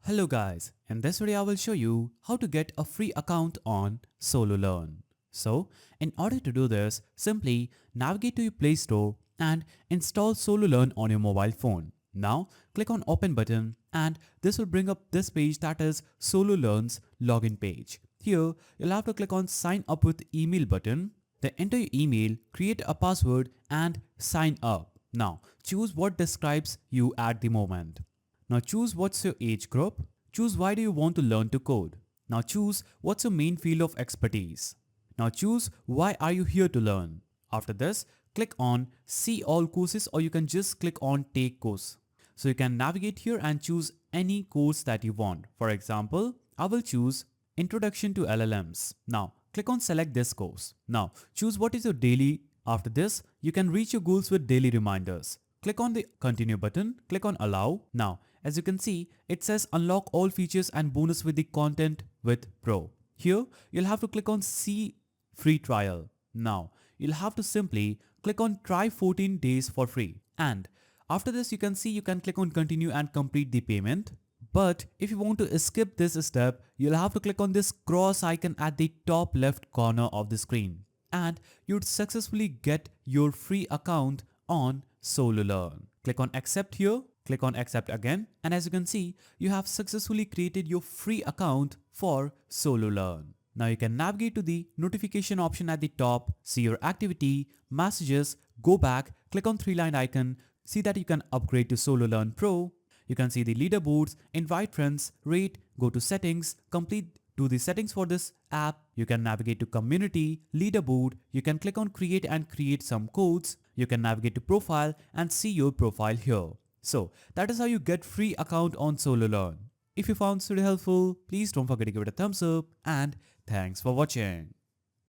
Hello guys, in this video I will show you how to get a free account on Sololearn. So, in order to do this, simply navigate to your Play Store and install Sololearn on your mobile phone. Now, click on Open button and this will bring up this page, that is Sololearn's login page. Here, you'll have to click on Sign Up with Email button. Then enter your email, create a password and sign up. Now, choose what describes you at the moment. Now choose what's your age group. Choose why do you want to learn to code. Now choose what's your main field of expertise. Now choose why are you here to learn. After this, click on see all courses or you can just click on take course. So you can navigate here and choose any course that you want. For example, I will choose Introduction to LLMs. Now click on select this course. Now choose what is your daily. After this, you can reach your goals with daily reminders. Click on the continue button, click on allow. Now, as you can see, it says unlock all features and bonus with the content with Pro. Here, you'll have to click on see free trial. Now, you'll have to simply click on try 14 days for free. And after this, you can see you can click on continue and complete the payment. But if you want to skip this step, you'll have to click on this cross icon at the top left corner of the screen. And you'd successfully get your free account on Sololearn. Click on accept here, click on accept again, and as you can see, you have successfully created your free account for Sololearn. Now you can navigate to the notification option at the top, see your activity, messages, go back, click on three-line icon, see that you can upgrade to Sololearn Pro. You can see the leaderboards, invite friends, rate, go to settings, complete to the settings for this app. You can navigate to community, leaderboard, you can click on create and create some codes. You can navigate to profile and see your profile here. So that is how you get free account on Sololearn. If you found this video helpful, please don't forget to give it a thumbs up and thanks for watching.